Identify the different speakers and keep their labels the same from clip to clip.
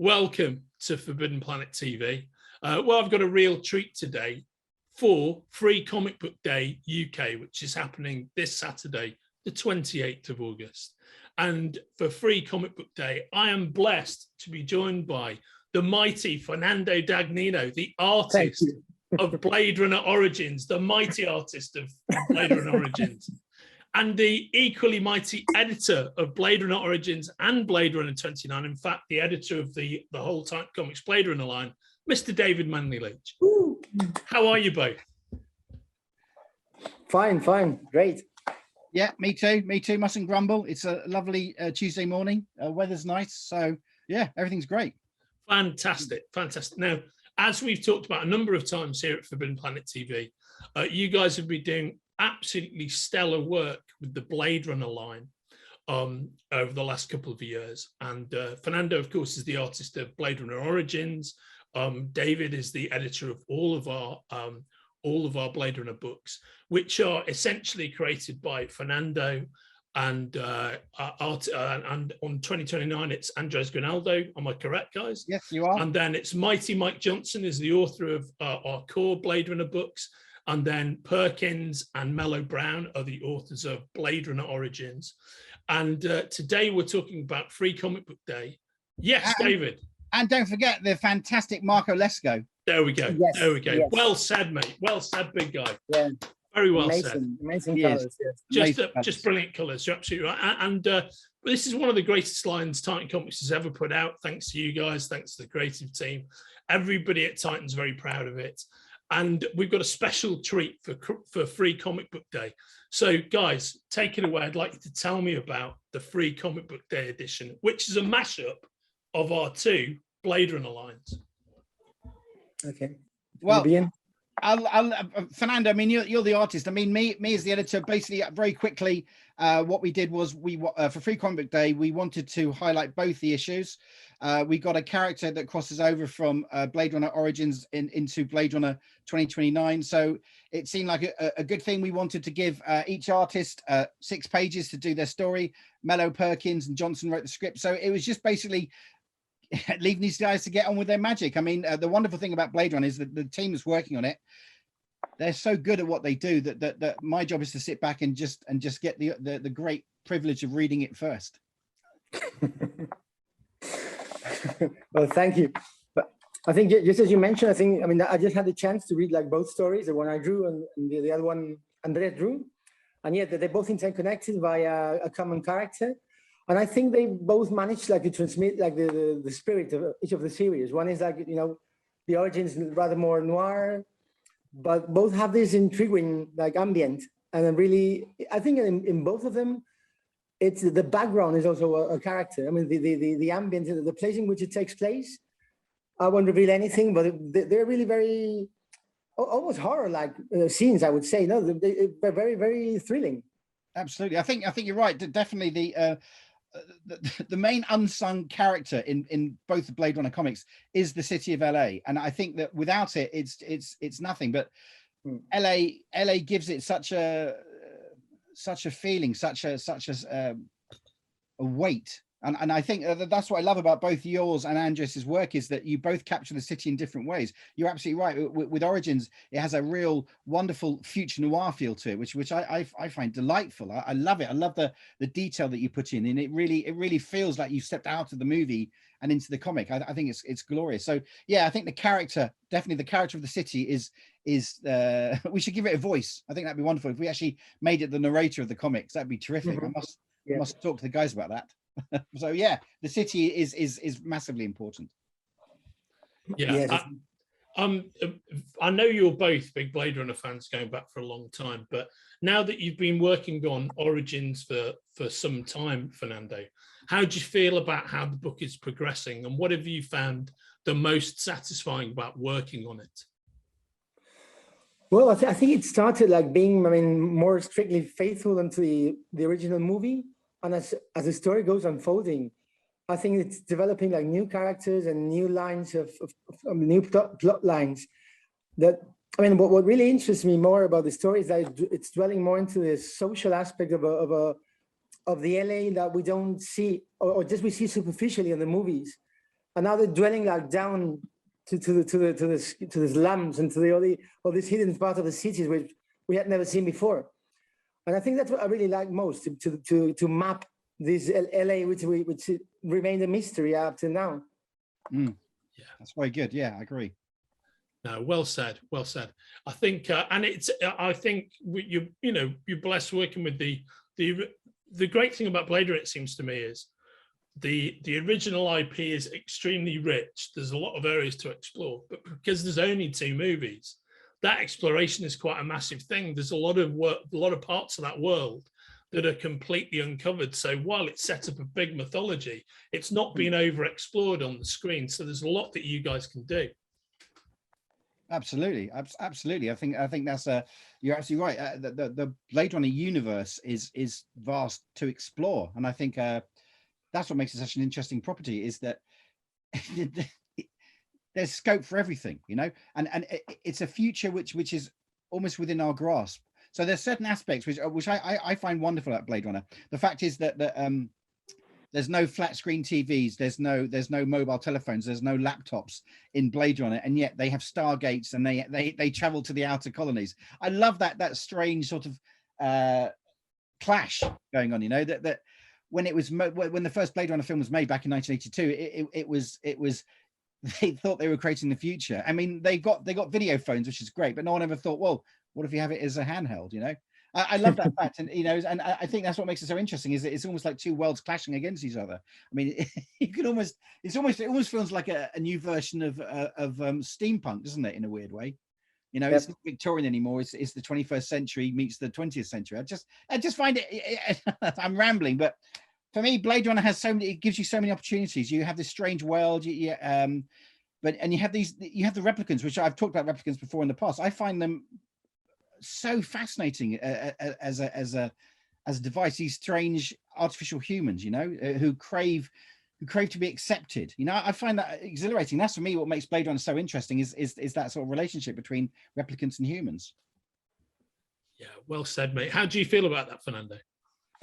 Speaker 1: welcome to Forbidden Planet TV. Well, I've got a real treat today for Free Comic Book Day UK, which is happening this Saturday, the 28th of August. And for Free Comic Book Day, I am blessed to be joined by the mighty Fernando Dagnino, the artist of Blade Runner Origins, the mighty artist of Blade Runner Origins, and the equally mighty editor of Blade Runner Origins and Blade Runner 29. In fact, the editor of the whole Titan Comics Blade Runner line, Mr. David Manley-Leach. How are you both?
Speaker 2: Fine, great.
Speaker 3: Yeah, me too, mustn't grumble. It's a lovely Tuesday morning. Weather's nice, so yeah, everything's great.
Speaker 1: Fantastic. Now, as we've talked about a number of times here at Forbidden Planet TV, you guys have been doing absolutely stellar work with the Blade Runner line over the last couple of years. And Fernando, of course, is the artist of Blade Runner Origins. David is the editor of all of our Blade Runner books, which are essentially created by Fernando, and on 2029 it's Andres Grinaldo. Am I correct, guys?
Speaker 3: Yes, you are.
Speaker 1: And then it's Mighty Mike Johnson is the author of our core Blade Runner books, and then Perkins and Mello Brown are the authors of Blade Runner Origins. And today we're talking about Free Comic Book Day. Yes, David.
Speaker 3: And don't forget the fantastic Marco Lesco.
Speaker 1: There we go.
Speaker 2: Yes,
Speaker 1: there we go.
Speaker 2: yes.
Speaker 1: Well said, mate. Well said, big guy.
Speaker 2: Yeah.
Speaker 1: Very well said.
Speaker 2: Amazing colours. Yes.
Speaker 1: Just brilliant colours. You're absolutely right. And this is one of the greatest lines Titan Comics has ever put out. Thanks to you guys. Thanks to the creative team. Everybody at Titan's very proud of it. And we've got a special treat for Free Comic Book Day. So, guys, take it away. I'd like you to tell me about the Free Comic Book Day edition, which is a mashup of our two Blade Runner lines.
Speaker 2: Okay.
Speaker 3: Well, Fernando, I mean, you're the artist. I mean, me as the editor, basically, very quickly, what we did was for Free Comic Book Day, we wanted to highlight both the issues. We got a character that crosses over from Blade Runner Origins into Blade Runner 2029. So it seemed like a good thing. We wanted to give each artist 6 pages to do their story. Mello, Perkins, and Johnson wrote the script. So it was just basically leaving these guys to get on with their magic. I mean, the wonderful thing about Blade Runner is that the team that's working on it, they're so good at what they do that my job is to sit back and just get the great privilege of reading it first.
Speaker 2: Well, thank you. But I think just as you mentioned, I just had the chance to read like both stories, the one I drew and the other one Andres drew, and yet they're both interconnected by a common character. And I think they both managed like to transmit like the spirit of each of the series. One is like, you know, the Origins rather more noir, but both have this intriguing like ambient. And then really, I think in both of them, it's the background is also a character. I mean, the ambient, the place in which it takes place. I won't reveal anything, but they're really very, almost horror-like scenes, I would say. No, they're very, very thrilling.
Speaker 3: Absolutely, I think you're right. Definitely the main unsung character in both the Blade Runner comics is the city of LA, and I think that without it, it's nothing. But LA gives it such a feeling, such a weight. And I think that's what I love about both yours and Andres's work, is that you both capture the city in different ways. You're absolutely right. With Origins, it has a real wonderful future noir feel to it, which I find delightful. I love it. I love the detail that you put in, and it really feels like you stepped out of the movie and into the comic. I think it's glorious. So yeah, I think definitely the character of the city is we should give it a voice. I think that'd be wonderful if we actually made it the narrator of the comics. That'd be terrific. I must talk to the guys about that. So yeah, the city is massively important.
Speaker 1: Yeah,
Speaker 2: yes.
Speaker 1: I know you're both big Blade Runner fans going back for a long time, but now that you've been working on Origins for some time, Fernando, how do you feel about how the book is progressing, and what have you found the most satisfying about working on it?
Speaker 2: Well, I think it started like being, more strictly faithful into the original movie. And as the story goes unfolding, I think it's developing like new characters and new lines of new plot lines. What really interests me more about the story is that it's dwelling more into the social aspect of the LA that we don't see, or just we see superficially in the movies. and now they're dwelling like down to the slums and to all these hidden parts of the cities which we had never seen before. And I think that's what I really like most, to map this LA, which remained a mystery up to now.
Speaker 3: Yeah, that's very good. Yeah, I agree.
Speaker 1: No, well said, well said. I think, and I think you're blessed working with the great thing about Blade Runner, it seems to me, is the original IP is extremely rich. There's a lot of areas to explore, but because there's only 2 movies, that exploration is quite a massive thing. There's a lot of work, a lot of parts of that world that are completely uncovered. So while it's set up a big mythology, it's not been overexplored on the screen. So there's a lot that you guys can do.
Speaker 3: Absolutely, absolutely. I think that's you're absolutely right. The Blade Runner universe is vast to explore, and I think that's what makes it such an interesting property. Is that there's scope for everything, and it's a future which is almost within our grasp. So there's certain aspects which I find wonderful at Blade Runner. The fact is that there's no flat screen TVs, there's no mobile telephones, there's no laptops in Blade Runner, and yet they have stargates and they travel to the outer colonies. I love that strange sort of clash going on. That when the first Blade Runner film was made back in 1982, it was they thought they were creating the future. I mean, they got video phones, which is great, but no one ever thought, well, what if you have it as a handheld? I love that fact, and and I think that's what makes it so interesting. Is that it's almost like 2 worlds clashing against each other. I mean, it almost feels like a new version of steampunk, doesn't it? In a weird way,
Speaker 2: Yep.
Speaker 3: It's not Victorian anymore. It's the 21st century meets the 20th century. I just find it. I'm rambling, but for me, Blade Runner has so many. It gives you so many opportunities. You have this strange world. And you have the replicants, which I've talked about replicants before in the past. I find them so fascinating as a device. These strange artificial humans, who crave to be accepted. I find that exhilarating. That's for me what makes Blade Runner so interesting. Is that sort of relationship between replicants and humans.
Speaker 1: Yeah, well said, mate. How do you feel about that, Fernando?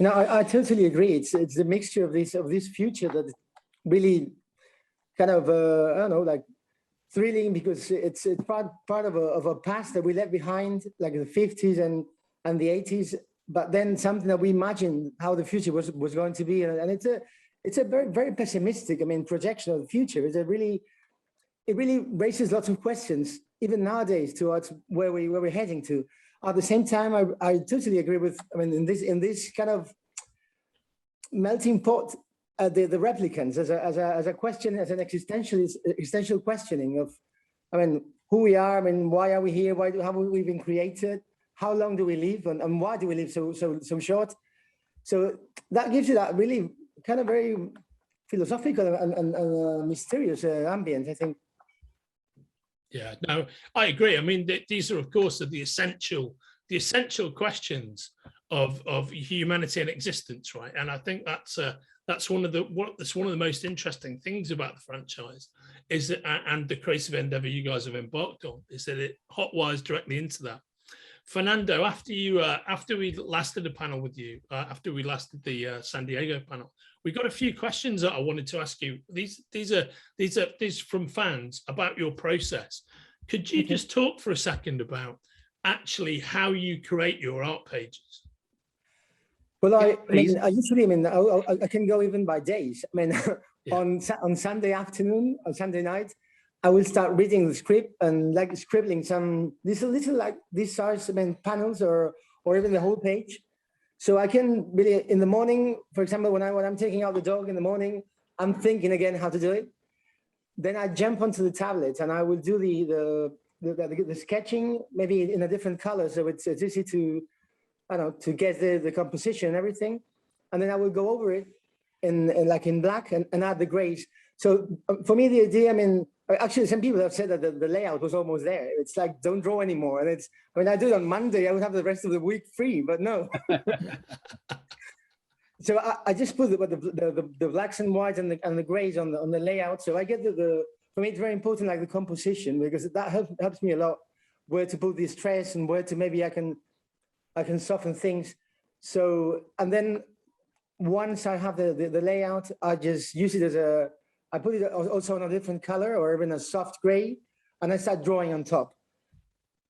Speaker 2: I totally agree. It's a mixture of this future that really kind of I don't know, like thrilling, because it's part of a past that we left behind, like the 50s and the 80s, but then something that we imagined how the future was going to be, and it's a very, very pessimistic, projection of the future. It really raises lots of questions, even nowadays, towards where we're heading to. At the same time, I totally agree with, in this kind of melting pot, the replicants as a question, as an existential questioning of, who we are, why are we here? Why have we been created? How long do we live, and why do we live so short? So that gives you that really kind of very philosophical and mysterious ambience, I think.
Speaker 1: Yeah, no, I agree. These are, of course, the essential questions of humanity and existence, right? And I think that's one of the most interesting things about the franchise, is that, and the creative endeavor you guys have embarked on, is that it hotwires directly into that. Fernando, after we last did a panel with you, after we last did the San Diego panel, we got a few questions that I wanted to ask you. These are from fans about your process. Could you just talk for a second about actually how you create your art pages?
Speaker 2: Well, I usually, I can go even by days.
Speaker 1: Yeah.
Speaker 2: on Sunday afternoon, on Sunday night, I will start reading the script and like scribbling some little like this size, panels or even the whole page. So I can really, in the morning, for example, when I'm taking out the dog in the morning, I'm thinking again how to do it. Then I jump onto the tablet and I will do the sketching, maybe in a different color, so it's easy to get the composition and everything. And then I will go over it in black and add the grays. So for me, the idea, actually some people have said that the layout was almost there. It's like, don't draw anymore. And I do it on Monday, I would have the rest of the week free, but no. So I just put the blacks and whites and the grays on the layout. So I get for me, it's very important, like the composition, because that helps me a lot, where to put the stress and where to maybe I can soften things. So, and then once I have the layout, I just use it I put it also in a different color or even a soft gray, and I start drawing on top.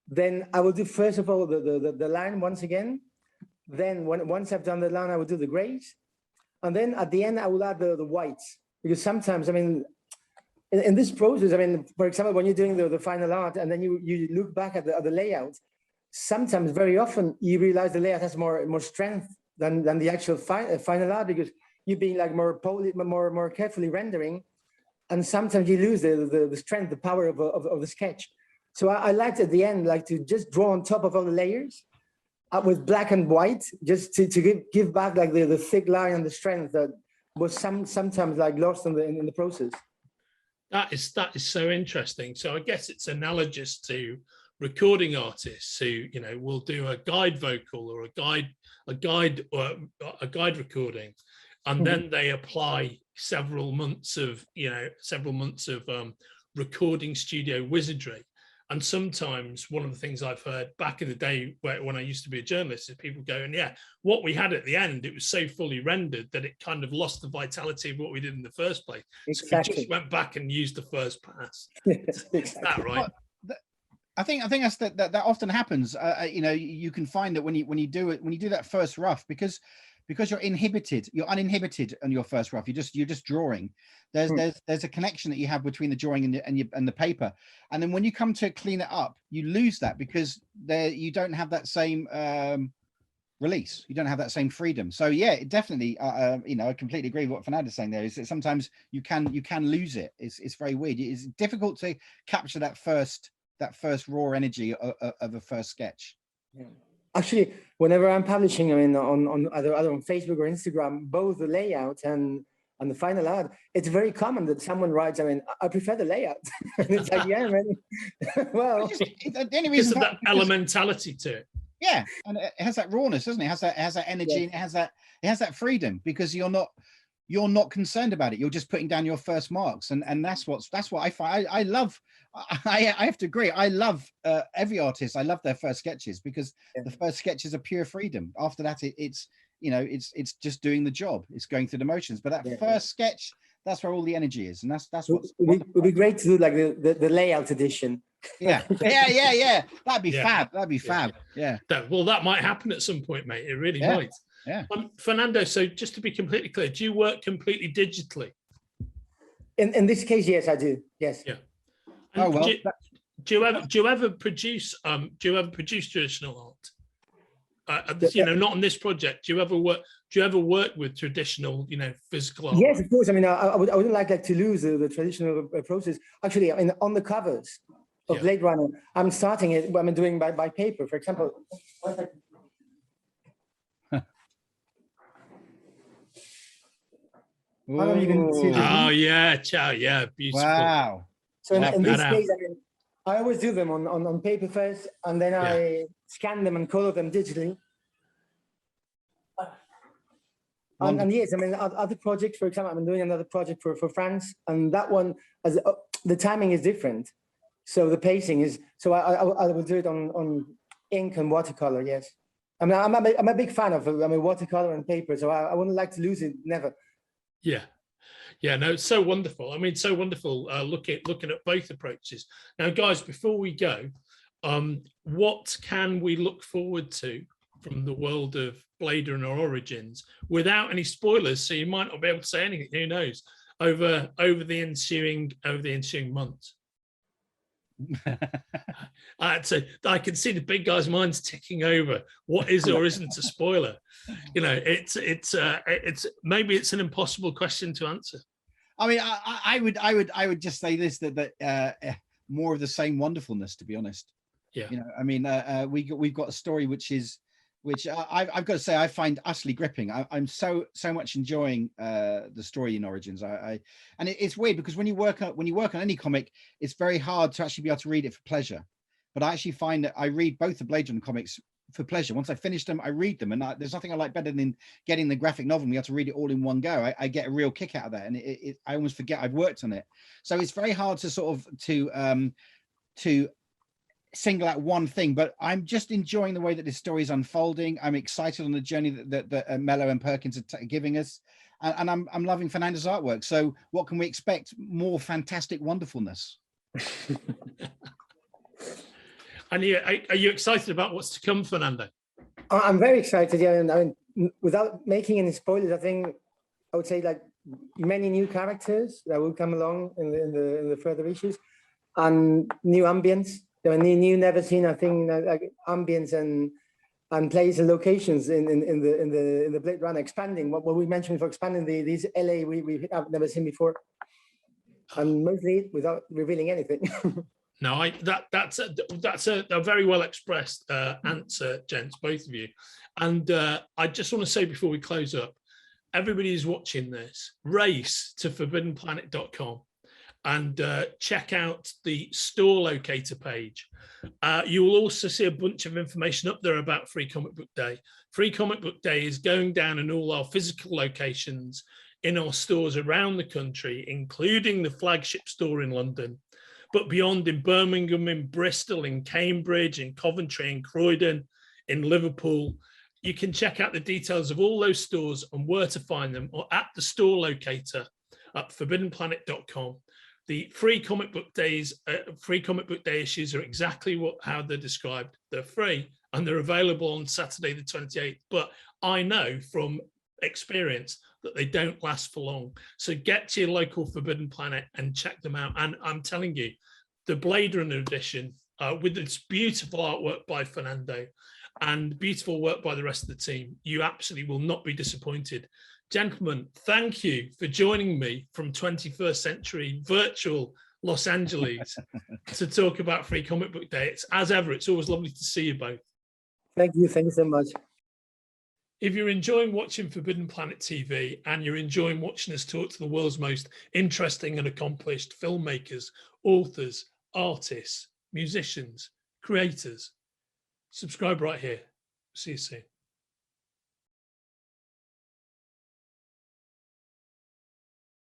Speaker 2: Then I will do, first of all, the line once again. Then once I've done the line, I will do the grays. And then at the end, I will add the whites. Because sometimes, I mean, in this process, I mean, for example, when you're doing the final art and then you look back at the layout, sometimes, very often, you realize the layout has more strength than the actual final art, because you're being like more carefully rendering. And sometimes you lose the strength, the power of the sketch. So I liked at the end, like to just draw on top of all the layers with black and white, just to give back like the thick line and the strength that was sometimes like lost in the process.
Speaker 1: That is so interesting. So I guess it's analogous to recording artists who, you know, will do a guide vocal or a guide recording, and then they apply several months of recording studio wizardry. And sometimes one of the things I've heard back in the day when I used to be a journalist is people going, yeah, what we had at the end, it was so fully rendered that it kind of lost the vitality of what we did in the first place.
Speaker 2: Exactly.
Speaker 1: So we just went back and used the first pass.
Speaker 2: Exactly.
Speaker 1: Is that right?
Speaker 3: Well, I think that often happens. You know, you can find that when you do that first rough, because you're uninhibited on your first rough. You're just drawing. There's a connection that you have between the drawing and the paper, and then when you come to clean it up, you lose that because you don't have that same release. You don't have that same freedom. So yeah, it definitely. You know, I completely agree with what Fernando's saying there. Is that sometimes you can lose it. It's very weird. It's difficult to capture that first raw energy of a first sketch.
Speaker 2: Yeah. Actually, whenever I'm publishing, I mean, either on Facebook or Instagram, both the layout and the final art, it's very common that someone writes, I mean, I prefer the layout. And it's like, yeah, man. Well,
Speaker 3: the only reason
Speaker 1: because of that elementality to it.
Speaker 3: Yeah, and it has that rawness, doesn't it? It has that energy, yeah. And it has that freedom, because you're not concerned about it. You're just putting down your first marks, and that's what I find. I love. I have to agree. I love every artist. I love their first sketches, because the first sketches are pure freedom. After that, it's it's just doing the job. It's going through the motions. But that first sketch, that's where all the energy is, and that's what
Speaker 2: it would be great to do like the layout edition.
Speaker 3: Yeah. That'd be fab. That'd be fab. Yeah.
Speaker 1: That might happen at some point, mate. It really might.
Speaker 3: Yeah.
Speaker 1: Fernando, so just to be completely clear, do you work completely digitally?
Speaker 2: In this case, yes, I do. Yes.
Speaker 1: Yeah.
Speaker 3: And oh well.
Speaker 1: Do you ever produce traditional art? Not on this project. Do you ever work with traditional, physical art?
Speaker 2: Yes, of course. I mean, I wouldn't like to lose the traditional process. Actually, I mean, on the covers of Blade Runner, I'm starting it. I'm doing by paper, for example. I don't even see
Speaker 1: ciao, beautiful.
Speaker 3: Wow.
Speaker 2: So in this case, I mean, I always do them on paper first, and then I scan them and color them digitally. And yes, I mean, other projects, for example, I'm doing another project for France, and that one, the timing is different. So the pacing is, so I will do it on ink and watercolor, yes. I mean, I'm a big fan of watercolor and paper, so I wouldn't like to lose it, never.
Speaker 1: Yeah, no, it's so wonderful. I mean, so wonderful looking at both approaches. Now, guys, before we go, what can we look forward to from the world of Blade Runner Origins without any spoilers? So you might not be able to say anything, who knows, over the ensuing months. So I can see the big guy's mind's ticking over. What is or isn't a spoiler? It's maybe it's an impossible question to answer.
Speaker 3: I mean, I would just say this, that more of the same wonderfulness, to be honest.
Speaker 1: Yeah.
Speaker 3: I mean, we've got a story which I've got to say I find utterly gripping. I'm so much enjoying the story in Origins. And it's weird because when you work on any comic, it's very hard to actually be able to read it for pleasure. But I actually find that I read both the Blade Runner comics for pleasure. Once I finish them, I read them, and there's nothing I like better than getting the graphic novel and you have to read it all in one go. I get a real kick out of that, and I almost forget I've worked on it. So it's very hard to sort of to single out one thing, but I'm just enjoying the way that this story is unfolding. I'm excited on the journey that Mello and Perkins are giving us. and I'm loving Fernando's artwork. So what can we expect? More fantastic wonderfulness.
Speaker 1: And are you excited about what's to come, Fernando?
Speaker 2: I'm very excited. Yeah, and I mean, without making any spoilers, I think I would say like many new characters that will come along in the further issues, and new ambience. There are new never seen. I think like ambience and places and locations in the Blade Runner, expanding what we mentioned for expanding these LA we have never seen before, and mostly without revealing anything.
Speaker 1: No, that's a very well expressed answer, gents, both of you. And I just want to say before we close up, everybody who's watching this, race to forbiddenplanet.com and check out the store locator page. You will also see a bunch of information up there about Free Comic Book Day. Free Comic Book Day is going down in all our physical locations in our stores around the country, including the flagship store in London, but beyond in Birmingham, in Bristol, in Cambridge, in Coventry, in Croydon, in Liverpool. You can check out the details of all those stores and where to find them, or at the store locator at forbiddenplanet.com. The Free Comic Book Day issues are exactly how they're described. They're free and they're available on Saturday the 28th. But I know from experience that they don't last for long. So get to your local Forbidden Planet and check them out. And I'm telling you, the Blade Runner edition, with its beautiful artwork by Fernando and beautiful work by the rest of the team, you absolutely will not be disappointed. Gentlemen, thank you for joining me from 21st century virtual Los Angeles to talk about Free Comic Book Day. It's, as ever, it's always lovely to see you both.
Speaker 2: Thank you so much.
Speaker 1: If you're enjoying watching Forbidden Planet TV and you're enjoying watching us talk to the world's most interesting and accomplished filmmakers, authors, artists, musicians, creators, subscribe right here. See you soon.